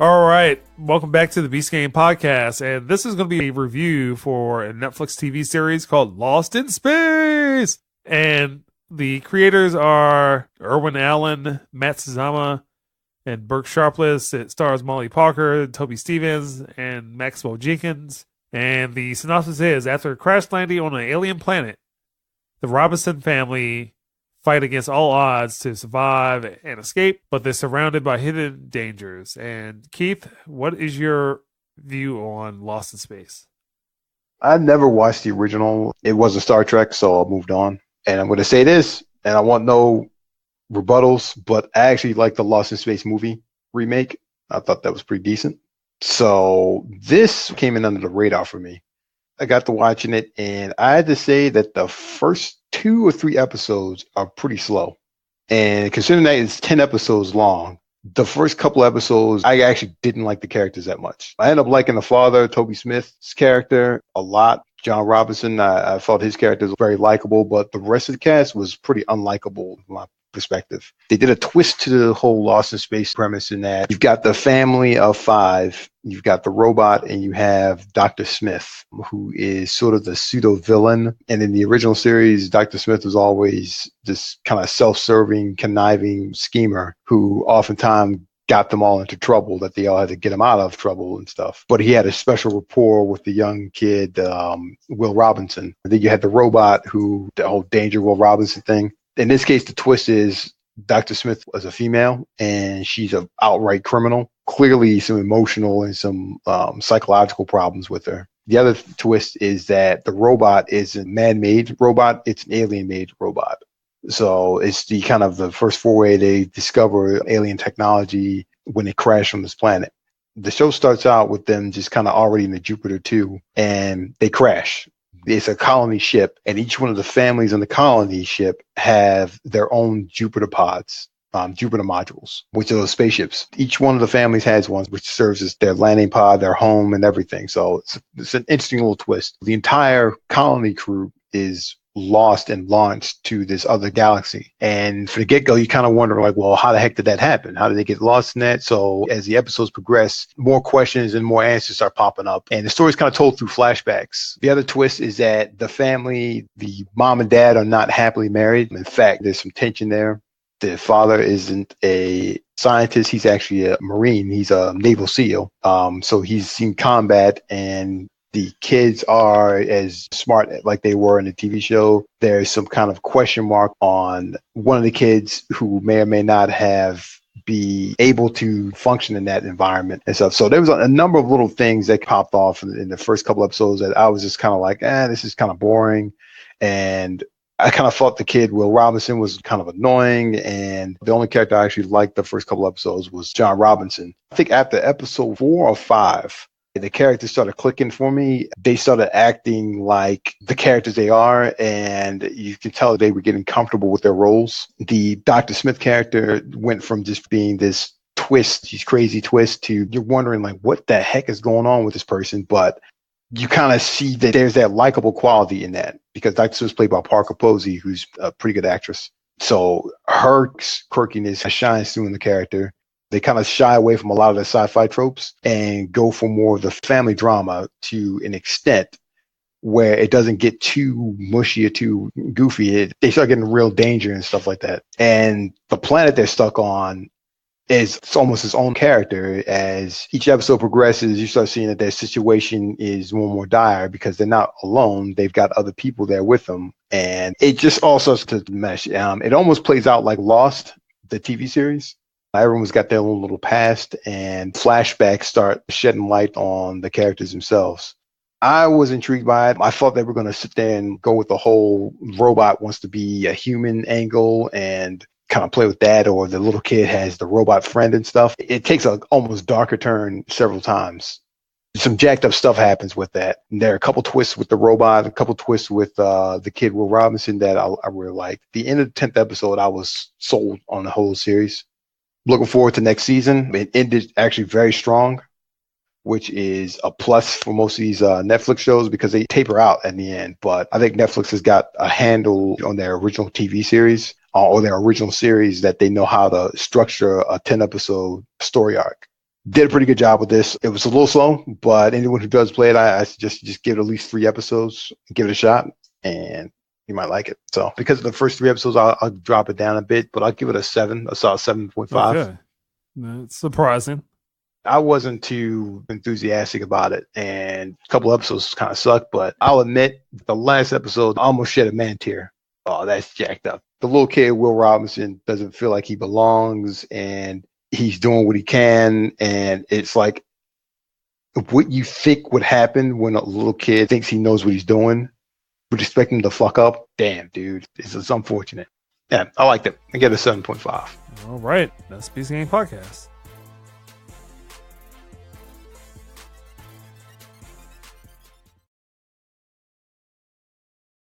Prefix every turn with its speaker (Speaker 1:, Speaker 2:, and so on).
Speaker 1: All right, welcome back to the Beast Game Podcast, and this is going to be a review for a Netflix TV series called Lost in Space. And the creators are Irwin Allen, Matt Sazama, and Burke Sharpless. It stars Molly Parker, Toby Stevens, and Maxwell Jenkins. And the synopsis is, after crash landing on an alien planet, the Robinson family fight against all odds to survive and escape, but they're surrounded by hidden dangers. And Keith, what is your view on Lost in Space?
Speaker 2: I never watched the original. It wasn't Star Trek, so I moved on. And I'm going to say this, and I want no rebuttals, but I actually like the Lost in Space movie remake. I thought that was pretty decent. So this came in under the radar for me. I got to watching it, and I had to say that the first 2 or 3 episodes are pretty slow. And considering that it's 10 episodes long, the first couple episodes, I actually didn't like the characters that much. I ended up liking the father, Toby Smith's character, a lot. John Robinson, I thought his character was very likable, but the rest of the cast was pretty unlikable from my perspective. They did a twist to the whole Lost in Space premise in that you've got the family of 5, you've got the robot, and you have Dr. Smith, who is sort of the pseudo-villain. And in the original series, Dr. Smith was always this kind of self-serving, conniving schemer who oftentimes got them all into trouble, that they all had to get him out of trouble and stuff. But he had a special rapport with the young kid, Will Robinson. And then you had the robot, who, the whole Danger Will Robinson thing. In this case, the twist is Dr. Smith was a female, and she's an outright criminal. Clearly some emotional and some psychological problems with her. The other twist is that the robot is a man-made robot. It's an alien-made robot. So it's the kind of the first foray they discover alien technology when they crash on this planet. The show starts out with them just kind of already in the Jupiter 2, and they crash. It's a colony ship, and each one of the families on the colony ship have their own Jupiter pods, Jupiter modules, which are those spaceships. Each one of the families has one, which serves as their landing pod, their home, and everything. So it's an interesting little twist. The entire colony crew is lost and launched to this other galaxy. And for the get-go, you kind of wonder, like, well, how the heck did that happen? How did they get lost in that? So as the episodes progress, more questions and more answers start popping up. And the story's kind of told through flashbacks. The other twist is that the family, the mom and dad, are not happily married. In fact, there's some tension there. The father isn't a scientist. He's actually a Marine. He's a Naval SEAL. So he's seen combat, and the kids are as smart like they were in the TV show. There's some kind of question mark on one of the kids who may or may not be able to function in that environment and stuff. So there was a number of little things that popped off in the first couple episodes that I was just kind of like, this is kind of boring. And I kind of thought the kid, Will Robinson, was kind of annoying. And the only character I actually liked the first couple episodes was John Robinson. I think after episode 4 or 5, the characters started clicking for me. They started acting like the characters they are, and you can tell they were getting comfortable with their roles. The Dr. Smith character went from just being this crazy twist, to you're wondering, like, what the heck is going on with this person? But you kind of see that there's that likable quality in that, because Dr. Smith's played by Parker Posey, who's a pretty good actress. So her quirkiness shines through in the character. They kind of shy away from a lot of the sci-fi tropes and go for more of the family drama to an extent where it doesn't get too mushy or too goofy. They start getting real danger and stuff like that. And the planet they're stuck on is almost its own character. As each episode progresses, you start seeing that their situation is more and more dire, because they're not alone. They've got other people there with them. And it just all starts to mesh. It almost plays out like Lost, the TV series. Everyone's got their own little past, and flashbacks start shedding light on the characters themselves. I was intrigued by it. I thought they were going to sit there and go with the whole robot wants to be a human angle and kind of play with that, or the little kid has the robot friend and stuff. It takes a almost darker turn several times. Some jacked up stuff happens with that. And there are a couple twists with the robot, a couple twists with the kid Will Robinson that I really liked. The end of the 10th episode, I was sold on the whole series. Looking forward to next season. It ended actually very strong, which is a plus for most of these Netflix shows, because they taper out at the end. But I think Netflix has got a handle on their original TV series or their original series, that they know how to structure a 10-episode story arc. Did a pretty good job with this. It was a little slow, but anyone who does play it, I suggest you just give it at least 3 episodes, give it a shot, and you might like it. So because of the first 3 episodes, I'll drop it down a bit, but I'll give it a 7, a solid 7.5.
Speaker 1: Okay. That's surprising.
Speaker 2: I wasn't too enthusiastic about it, and a couple episodes kind of sucked, but I'll admit the last episode I almost shed a man tear. Oh, that's jacked up. The little kid, Will Robinson, doesn't feel like he belongs, and he's doing what he can, and it's like what you think would happen when a little kid thinks he knows what he's doing, would expect him to fuck up. Damn, dude. It's unfortunate. Yeah, I liked it. I get a 7.5.
Speaker 1: All right. That's PC Game Podcast.